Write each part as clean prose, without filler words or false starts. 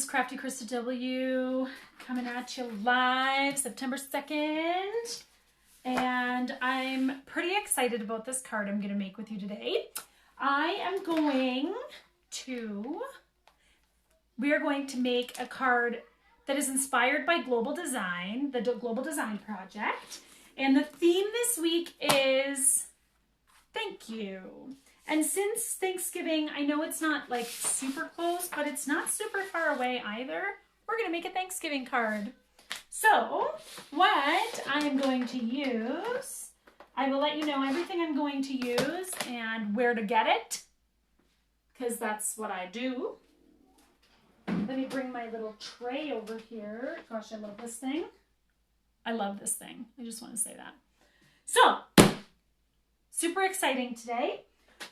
is Crafty Krista W. coming at you live September 2nd. And I'm pretty excited about this card I'm going to make with you today. We are going to make a card that is inspired by Global Design, the Global Design Project. And the theme this week is thank you. And since Thanksgiving, I know it's not like super close, but it's not super far away either. We're going to make a Thanksgiving card. So what I'm going to use, I will let you know everything I'm going to use and where to get it, because that's what I do. Let me bring my little tray over here. Gosh, I love this thing. I love this thing. I just want to say that. So, super exciting today.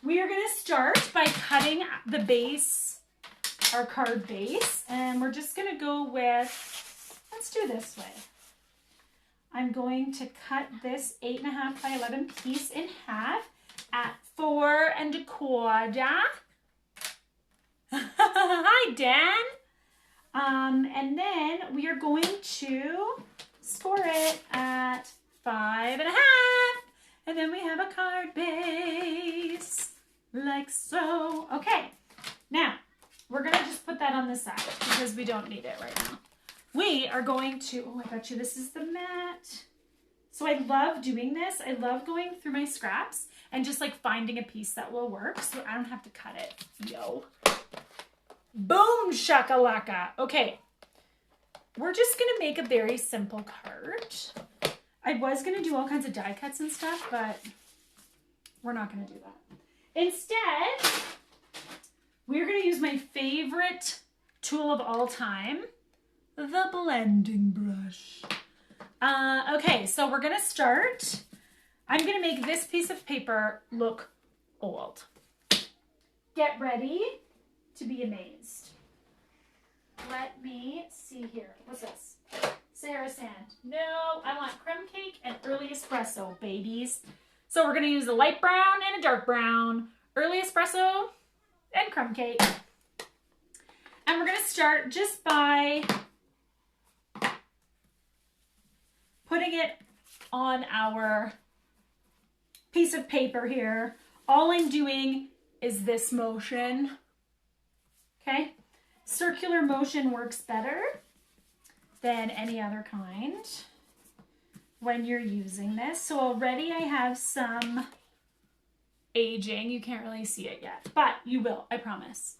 We are going to start by cutting the base, our card base, and we're just going to go with, let's do this way. I'm going to cut this 8.5 by 11 piece in half at 4 1/4. Hi, Dan. And then we are going to score it at 5 1/2. And then we have a card base, like so. Okay, now we're gonna just put that on the side because we don't need it right now. We are going to, oh, I bet you this is the mat. So I love doing this. I love going through my scraps and just like finding a piece that will work so I don't have to cut it. Yo. Boom shakalaka. Okay, we're just gonna make a very simple card. I was going to do all kinds of die cuts and stuff, but we're not going to do that. Instead, we're going to use my favorite tool of all time, the blending brush. Okay, so we're going to start. I'm going to make this piece of paper look old. Get ready to be amazed. Let me see here. What's this? Sarah Sand. No, I want crumb cake and early espresso, babies. So we're going to use a light brown and a dark brown, early espresso and crumb cake. And we're going to start just by putting it on our piece of paper here. All I'm doing is this motion. Okay? Circular motion works better than any other kind when you're using this. So already I have some aging. You can't really see it yet, but you will, I promise.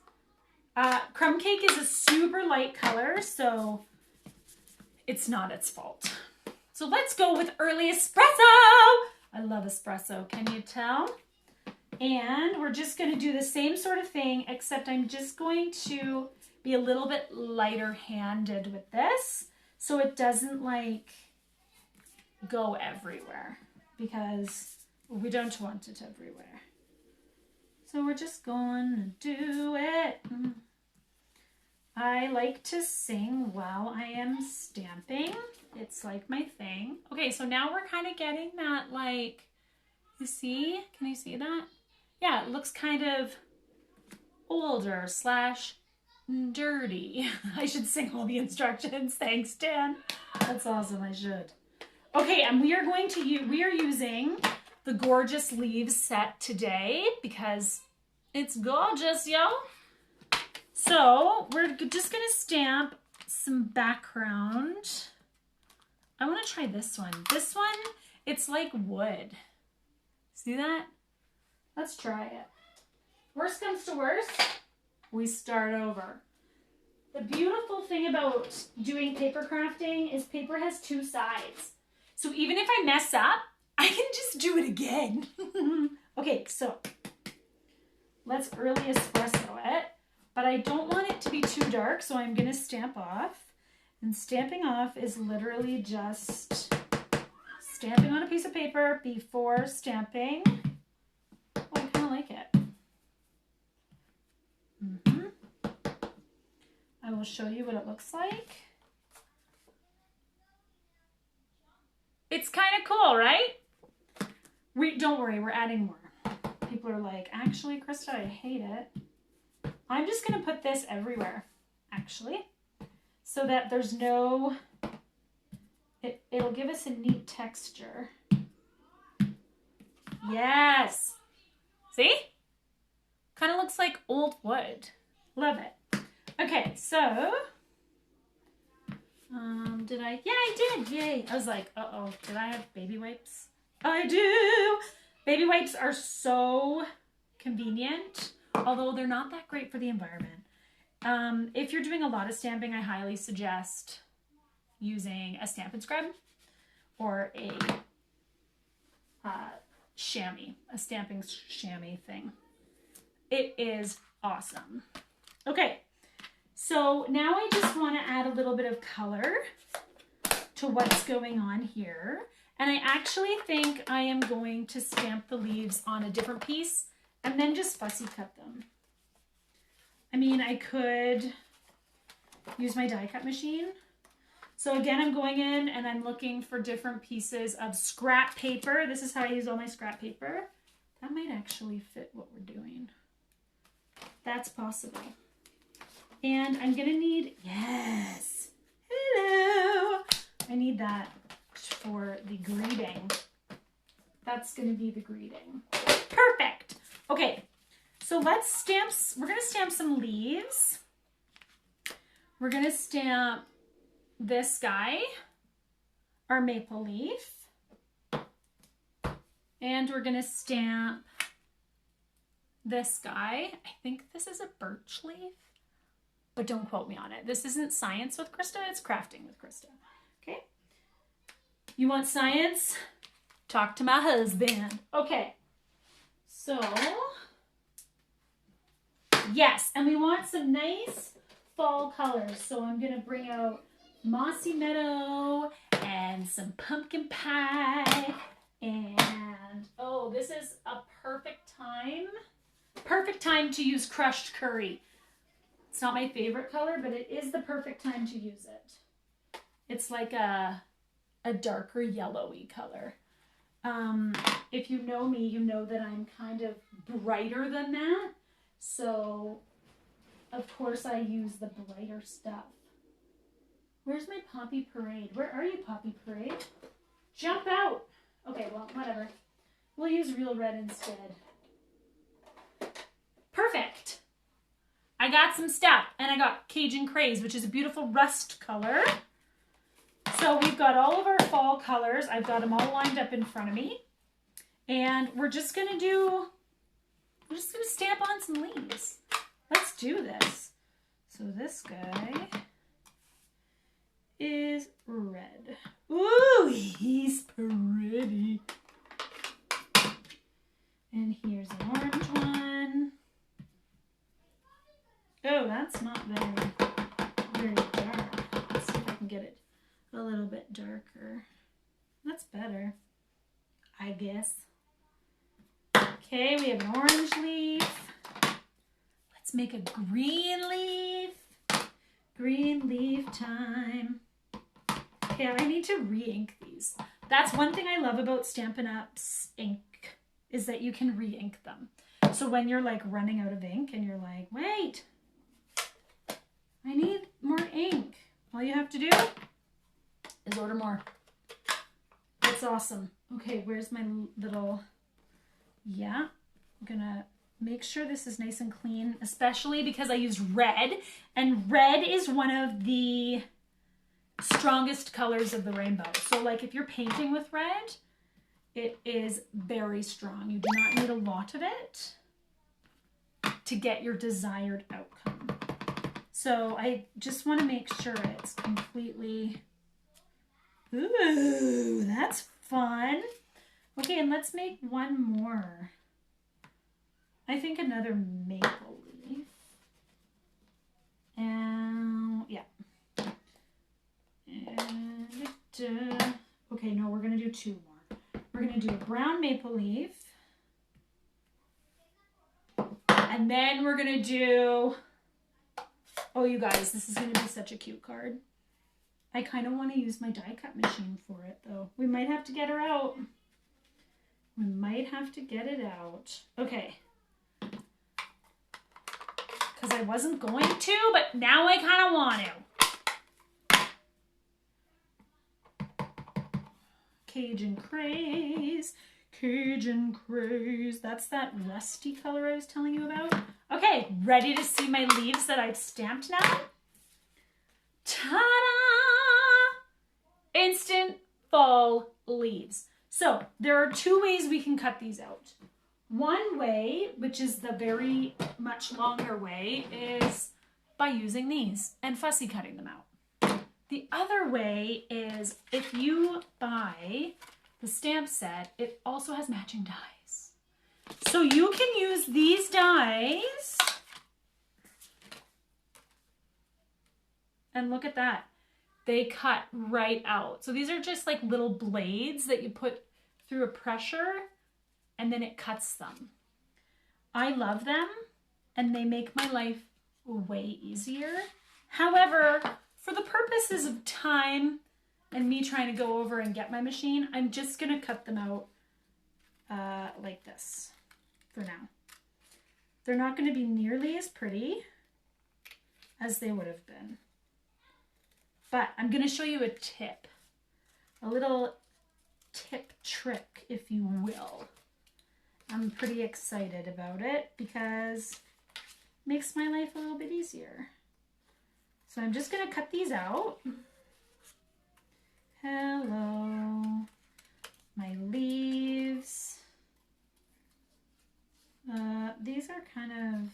Crumb cake is a super light color, so it's not its fault. So let's go with early espresso. I love espresso, can you tell? And we're just gonna do the same sort of thing, except I'm just going to be a little bit lighter handed with this, so it doesn't like go everywhere because we don't want it everywhere. So we're just going to do it. I like to sing while I am stamping. It's like my thing. Okay, so now we're kind of getting that like, you see? Can you see that? Yeah, it looks kind of older slash dirty. I should sing all the instructions. Thanks, Dan. That's awesome. I should. Okay, and we are using the Gorgeous Leaves set today because it's gorgeous, yo. So we're just gonna stamp some background. I want to try this one. This one, it's like wood. See that? Let's try it. Worst comes to worst, we start over. The beautiful thing about doing paper crafting is paper has two sides. So even if I mess up, I can just do it again. Okay, so let's early espresso it, but I don't want it to be too dark, so I'm gonna stamp off. And stamping off is literally just stamping on a piece of paper before stamping. Oh, I kind of like it. I will show you what it looks like. It's kind of cool, right? Don't worry, we're adding more. People are like, actually, Krista, I hate it. I'm just going to put this everywhere, actually. so that there's no, it'll give us a neat texture. Yes. See? Kind of looks like old wood. Love it. Okay, so, did I? Yeah, I did. Yay. I was like, uh-oh, did I have baby wipes? I do. Baby wipes are so convenient, although they're not that great for the environment. If you're doing a lot of stamping, I highly suggest using a Stampin' Scrub or a chamois, a stamping chamois thing. It is awesome. Okay, so now I just want to add a little bit of color to what's going on here. And I actually think I am going to stamp the leaves on a different piece and then just fussy cut them. I mean, I could use my die cut machine. So again, I'm going in and I'm looking for different pieces of scrap paper. This is how I use all my scrap paper. That might actually fit what we're doing. That's possible. And I'm gonna need, yes, hello. I need that for the greeting. That's gonna be the greeting. Perfect. Okay, so let's stamp, we're gonna stamp some leaves. We're gonna stamp this guy, our maple leaf. And we're gonna stamp this guy. I think this is a birch leaf, but don't quote me on it. This isn't science with Krista, it's crafting with Krista. Okay. You want science? Talk to my husband. Okay. So, yes, and we want some nice fall colors. So I'm gonna bring out Mossy Meadow and some pumpkin pie. And, oh, this is a perfect time to use crushed curry. It's not my favorite color, but it is the perfect time to use it. It's like a darker yellowy color. If you know me, you know that I'm kind of brighter than that. So, of course, I use the brighter stuff. Where's my Poppy Parade? Where are you, Poppy Parade? Jump out! Okay, well, whatever. We'll use real red instead. Perfect! I got some stuff, and I got Cajun Craze, which is a beautiful rust color. So we've got all of our fall colors. I've got them all lined up in front of me. And we're just gonna stamp on some leaves. Let's do this. So this guy is red. Ooh, he's pretty. And here's an orange one. Oh, that's not very dark. Let's see if I can get it a little bit darker. That's better, I guess. Okay, we have an orange leaf. Let's make a green leaf. Green leaf time. Okay, I need to re-ink these. That's one thing I love about Stampin' Up's ink, is that you can re-ink them. So when you're like running out of ink and you're like, wait, I need more ink. All you have to do is order more. That's awesome. Okay, where's my little, yeah, I'm gonna make sure this is nice and clean, especially because I used red, and red is one of the strongest colors of the rainbow. So like if you're painting with red, it is very strong. You do not need a lot of it to get your desired outcome. So I just want to make sure it's completely, ooh, that's fun. Okay, and let's make one more. I think another maple leaf. And yeah. And okay, no, we're gonna do two more. We're gonna do a brown maple leaf. And then we're gonna do, oh you guys, this is gonna be such a cute card. I kind of want to use my die cut machine for it though. We might have to get her out. We might have to get it out. Okay. Because I wasn't going to, but now I kind of want to. Cajun Craze. Cajun Craze. That's that rusty color I was telling you about. Okay, ready to see my leaves that I've stamped now? Ta-da! Instant fall leaves. So there are two ways we can cut these out. One way, which is the very much longer way, is by using these and fussy cutting them out. The other way is if you buy the stamp set, it also has matching dies. So you can use these dies. And look at that. They cut right out. So these are just like little blades that you put through a pressure and then it cuts them. I love them and they make my life way easier. However, for the purposes of time and me trying to go over and get my machine, I'm just gonna cut them out like this for now. They're not gonna be nearly as pretty as they would have been. But I'm gonna show you a tip, a little tip trick, if you will. I'm pretty excited about it because it makes my life a little bit easier. So I'm just gonna cut these out. Hello, my leaves. These are kind of,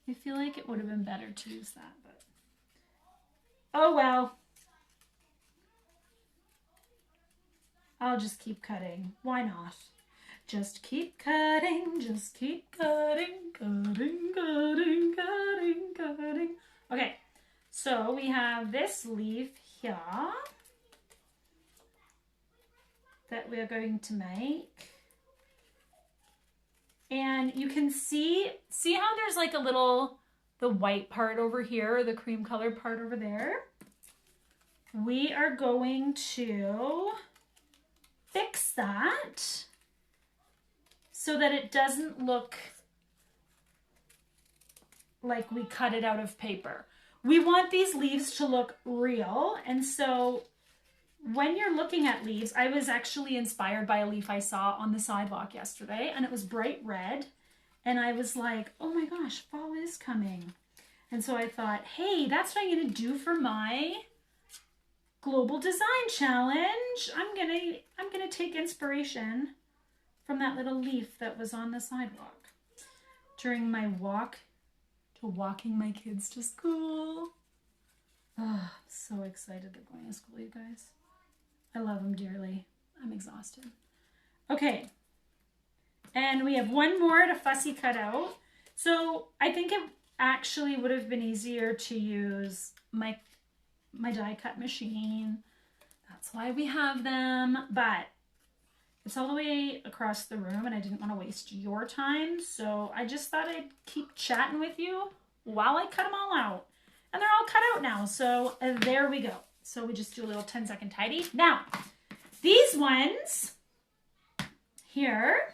I feel like it would have been better to use that, but oh well. I'll just keep cutting. Why not? Just keep cutting, just keep cutting, cutting, cutting, cutting, cutting. Okay, so we have this leaf here that we are going to make. And you can see how there's like a little, the white part over here, the cream colored part over there. We are going to fix that so that it doesn't look like we cut it out of paper. We want these leaves to look real, and so when you're looking at leaves, I was actually inspired by a leaf I saw on the sidewalk yesterday, and it was bright red, and I was like, oh my gosh, fall is coming. And so I thought, hey, that's what I'm gonna do for my Global Design Challenge. I'm gonna take inspiration from that little leaf that was on the sidewalk during my walk to walking my kids to school. Oh, I'm so excited they're going to school, you guys. I love them dearly. I'm exhausted. Okay, and we have one more to fussy cut out. So I think it actually would have been easier to use my die cut machine. That's why we have them, but it's all the way across the room and I didn't want to waste your time. So I just thought I'd keep chatting with you while I cut them all out. And they're all cut out now. So there we go. So we just do a little 10-second tidy. Now, these ones here,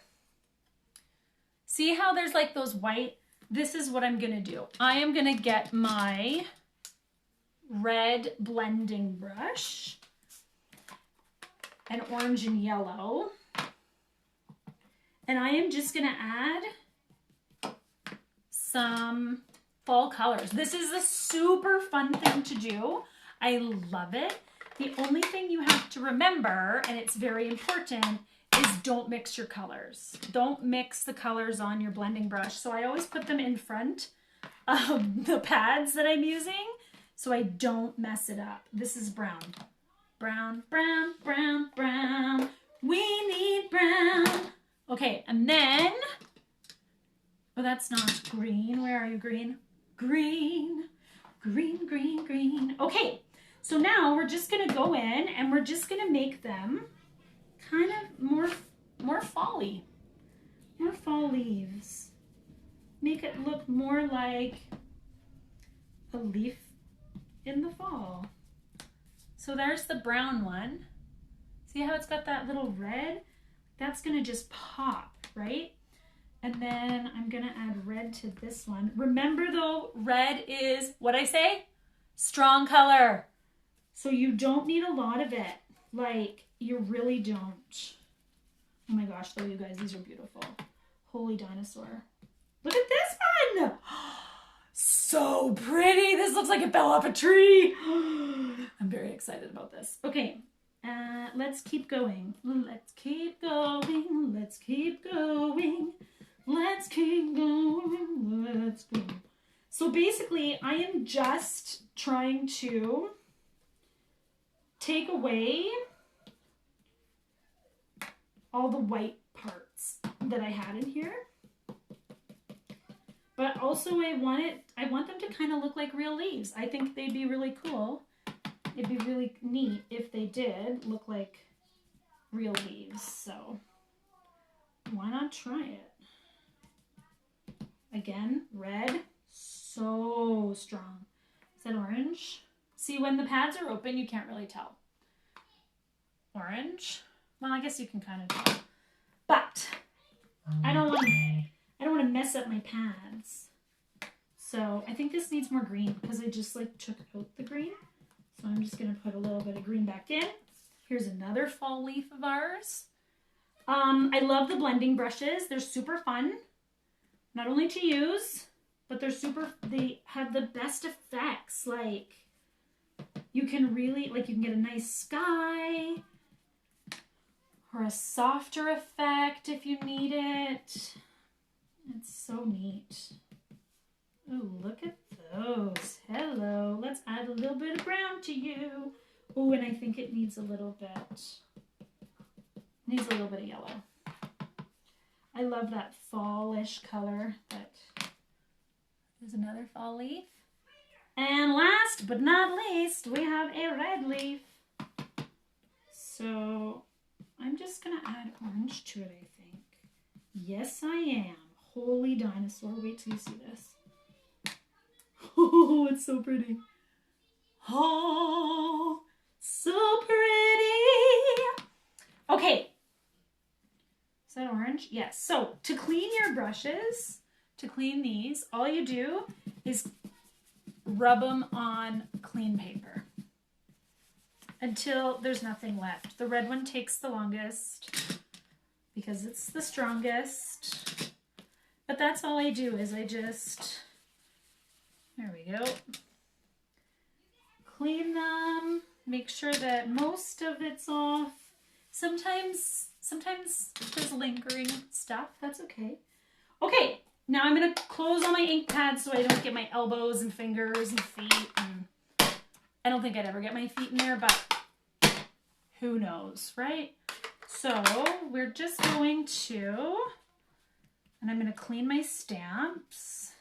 see how there's like those white, this is what I'm gonna do. I am gonna get my red blending brush and orange and yellow. And I am just gonna add some fall colors. This is a super fun thing to do. I love it. The only thing you have to remember, and it's very important, is don't mix your colors. Don't mix the colors on your blending brush. So I always put them in front of the pads that I'm using so I don't mess it up. This is brown. Brown, brown, brown, brown. We need brown. Okay, and then, oh, that's not green. Where are you, green? Green, green, green, green. Okay, so now we're just gonna go in and we're just gonna make them kind of more fall-y, more fall leaves. Make it look more like a leaf in the fall. So there's the brown one. See how it's got that little red? That's gonna just pop, right? And then I'm gonna add red to this one. Remember though, red is, what'd I say? Strong color. So you don't need a lot of it. Like You really don't. Oh my gosh, though, you guys, these are beautiful. Holy dinosaur. Look at this one. So pretty. This looks like it fell off a tree. I'm very excited about this. Okay, let's keep going. Let's keep going. Let's keep going. Let's keep going. Let's go. So basically, I am just trying to take away all the white parts that I had in here. But also I want them to kind of look like real leaves. I think they'd be really cool. It'd be really neat if they did look like real leaves. So why not try it? Again, red, so strong. Is that orange? See, when the pads are open, you can't really tell. Orange. Well, I guess you can kind of tell. But I don't want to mess up my pads. So I think this needs more green because I just like took out the green. So I'm just going to put a little bit of green back in. Here's another fall leaf of ours. I love the blending brushes. They're super fun. Not only to use, but they have the best effects. Like you can really, you can get a nice sky or a softer effect if you need it. It's so neat. Oh, look at those. Hello. Let's add a little bit of brown to you. Oh, and I think it needs a little bit of yellow. I love that fallish color, but there's another fall leaf. And last but not least, we have a red leaf. So I'm just gonna add orange to it, I think. Yes, I am. Holy dinosaur. Wait till you see this. Oh, it's so pretty. Oh, so pretty. Okay. Is that orange? Yes. So to clean your brushes, to clean these, all you do is rub them on clean paper until there's nothing left. The red one takes the longest because it's the strongest. But that's all I do is I just, there we go, clean them, make sure that most of it's off. Sometimes there's lingering stuff. That's okay. Okay, now I'm going to close all my ink pads so I don't get my elbows and fingers and feet. And I don't think I'd ever get my feet in there, but who knows, right? So we're just going to, and I'm going to clean my stamps.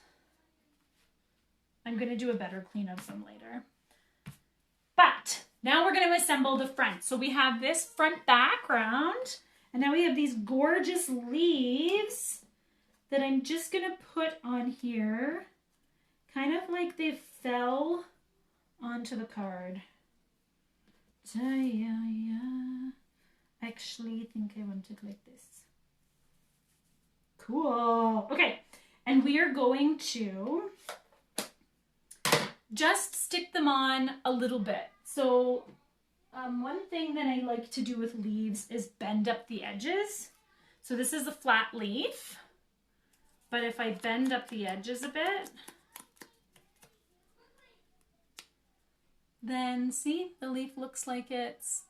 I'm going to do a better clean of them later. But now we're going to assemble the front. So we have this front background, and now we have these gorgeous leaves that I'm just going to put on here, kind of like they fell onto the card. I actually think I want it like this. Cool. Okay, and we are going to just stick them on a little bit. So one thing that I like to do with leaves is bend up the edges. So this is a flat leaf, but if I bend up the edges a bit, then see, the leaf looks like it's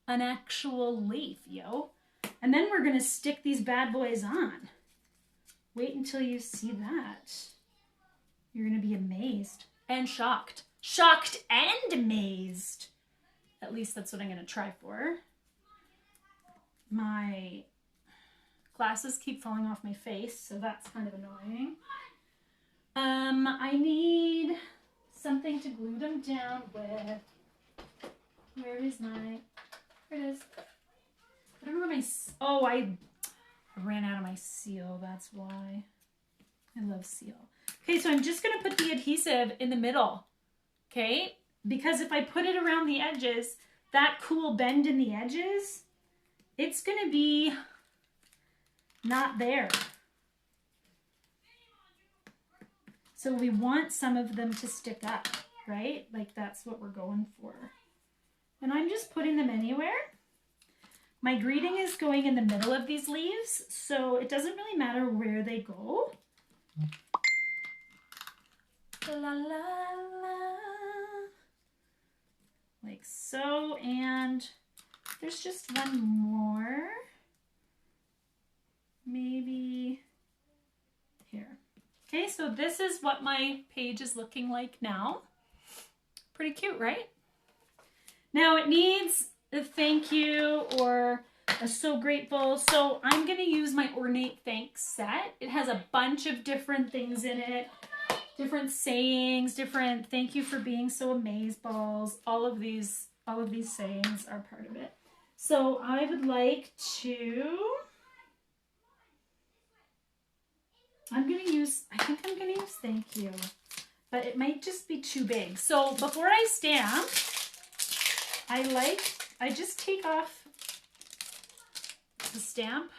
an actual leaf, yo. And then we're gonna stick these bad boys on. Wait until you see that. You're gonna be amazed and shocked. Shocked and amazed. At least that's what I'm gonna try for. My glasses keep falling off my face, so that's kind of annoying. I need something to glue them down with. Where is my, here it is. I don't know where my, oh, I ran out of my seal, that's why. I love seal. Okay, so I'm just gonna put the adhesive in the middle, okay? Because if I put it around the edges, that cool bend in the edges, it's gonna be not there. So we want some of them to stick up, right? Like that's what we're going for. And I'm just putting them anywhere. My greeting is going in the middle of these leaves, so it doesn't really matter where they go. La la la. Like so, and there's just one more. Maybe here. Okay, so this is what my page is looking like now. Pretty cute, right? Now it needs a thank you or a so grateful. So I'm gonna use my Ornate thanks set. It has a bunch of different things in it. Different sayings, different thank you for being so amazeballs. All of these sayings are part of it. So I would like to, I think I'm gonna use thank you, but it might just be too big. So before I stamp, I just take off the stamp.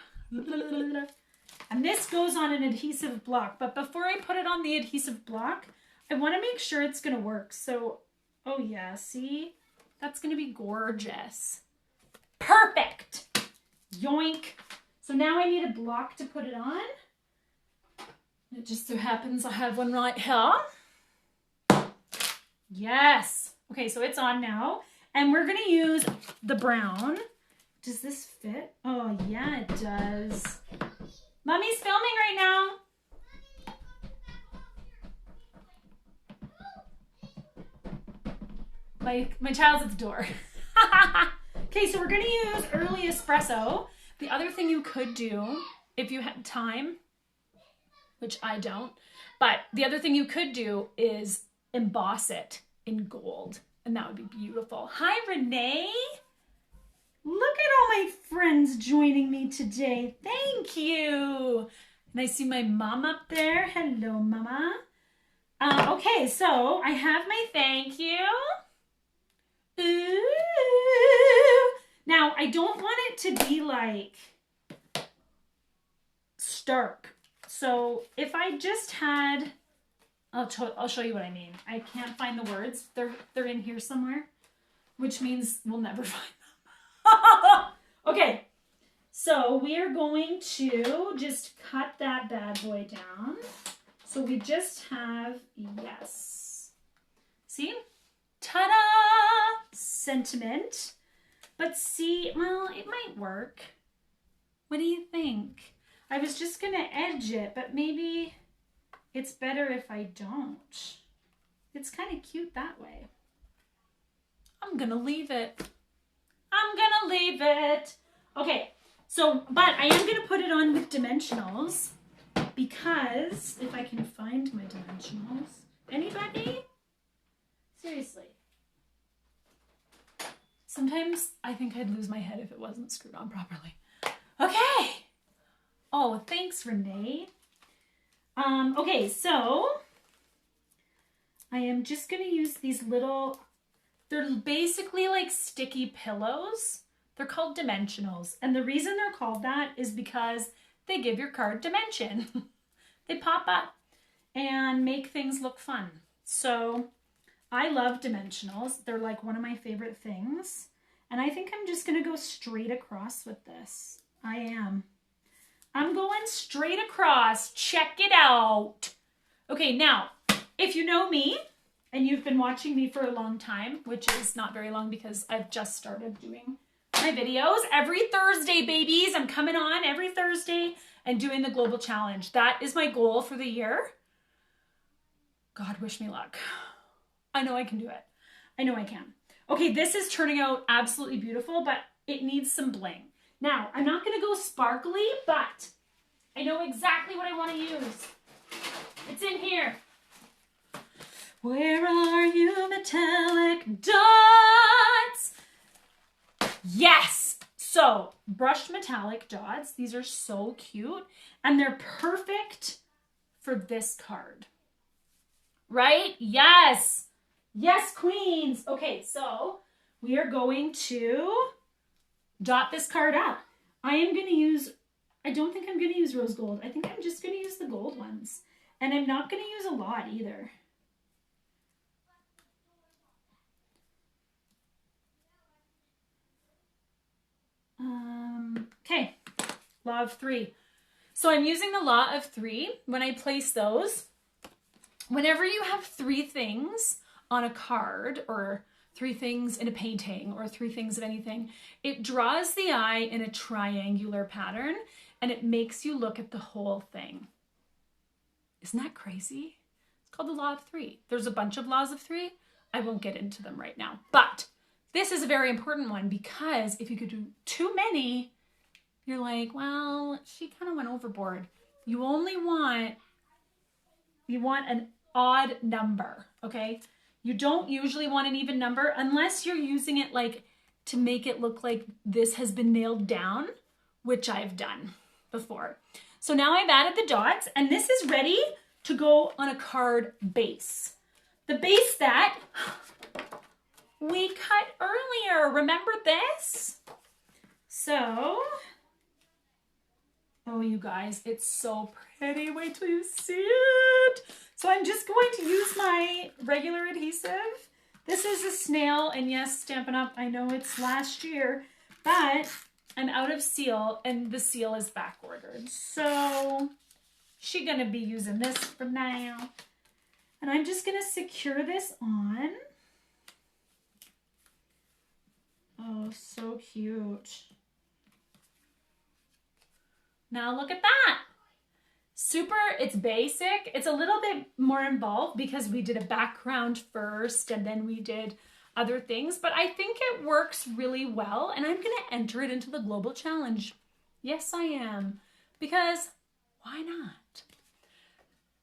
And this goes on an adhesive block, but before I put it on the adhesive block, I want to make sure it's going to work. So, oh yeah, see? That's going to be gorgeous. Perfect! Yoink! So now I need a block to put it on. It just so happens I have one right here. Yes! Okay, so it's on now. And we're going to use the brown. Does this fit? Oh yeah, it does. Mommy's filming right now. My child's at the door. Okay, so we're gonna use early espresso. The other thing you could do, if you had time, which I don't, but the other thing you could do is emboss it in gold, and that would be beautiful. Hi, Renee. Look at all my friends joining me today. Thank you. And I see my mom up there. Hello, Mama. Okay, so I have my thank you. Ooh. Now, I don't want it to be like stark. So if I just had, I'll show you what I mean. I can't find the words. They're in here somewhere, which means we'll never find them. Okay, so we are going to just cut that bad boy down. So we just have, yes. See? Ta-da! Sentiment. But see, well, it might work. What do you think? I was just going to edge it, but maybe it's better if I don't. It's kind of cute that way. I'm going to leave it. I'm gonna leave it. Okay, so, but I am gonna put it on with dimensionals because if I can find my dimensionals. Anybody? Seriously. Sometimes I think I'd lose my head if it wasn't screwed on properly. Okay. Oh, thanks, Renee. Okay, so I am just gonna use these little, they're basically like sticky pillows. They're called dimensionals. And the reason they're called that is because they give your card dimension. They pop up and make things look fun. So I love dimensionals. They're like one of my favorite things. And I think I'm just going to go straight across with this. I am. I'm going straight across. Check it out. Okay, now, if you know me, and you've been watching me for a long time, which is not very long because I've just started doing my videos every Thursday, babies. I'm coming on every Thursday and doing the global challenge. That is my goal for the year. God, wish me luck. I know I can do it. I know I can. Okay, this is turning out absolutely beautiful, but it needs some bling. Now, I'm not going to go sparkly, but I know exactly what I want to use. It's in here. Where are you, metallic dots? Yes! So, brushed metallic dots. These are so cute. And they're perfect for this card. Right? Yes! Yes, queens! Okay, so we are going to dot this card up. I am going to use, I don't think I'm going to use rose gold. I think I'm just going to use the gold ones. And I'm not going to use a lot either. Okay, law of 3. So I'm using the law of 3 when I place those. Whenever you have 3 things on a card or 3 things in a painting or 3 things of anything, it draws the eye in a triangular pattern and it makes you look at the whole thing. Isn't that crazy? It's called the law of 3. There's a bunch of laws of 3. I won't get into them right now, but this is a very important one because if you could do too many, you're like, well, she kind of went overboard. You only want, an odd number, okay? You don't usually want an even number unless you're using it like to make it look like this has been nailed down, which I've done before. So now I've added the dots and this is ready to go on a card base. The base that we cut earlier, remember this? So, oh you guys, it's so pretty, wait till you see it. So I'm just going to use my regular adhesive. This is a snail, and yes, Stampin' Up, I know it's last year, but I'm out of seal, and the seal is back ordered. So she's gonna be using this for now. And I'm just gonna secure this on. Oh, so cute. Now look at that. Super, it's basic. It's a little bit more involved because we did a background first and then we did other things, but I think it works really well and I'm gonna enter it into the global challenge. Yes, I am, because why not?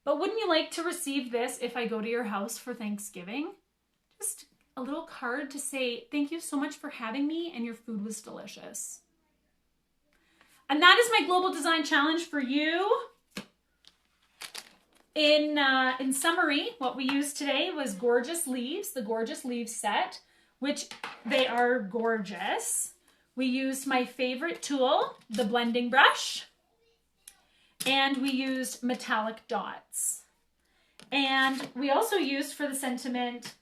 But wouldn't you like to receive this if I go to your house for Thanksgiving? Just a little card to say, thank you so much for having me and your food was delicious. And that is my global design challenge for you. In summary, what we used today was gorgeous leaves, the gorgeous leaves set, which they are gorgeous. We used my favorite tool, the blending brush, and we used metallic dots. And we also used for the sentiment,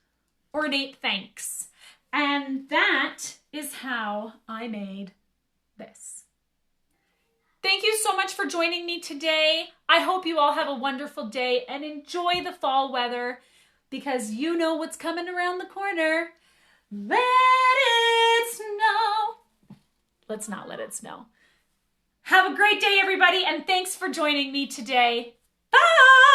Ornate thanks. And that is how I made this. Thank you so much for joining me today. I hope you all have a wonderful day and enjoy the fall weather because you know what's coming around the corner. Let it snow. Let's not let it snow. Have a great day, everybody, and thanks for joining me today. Bye!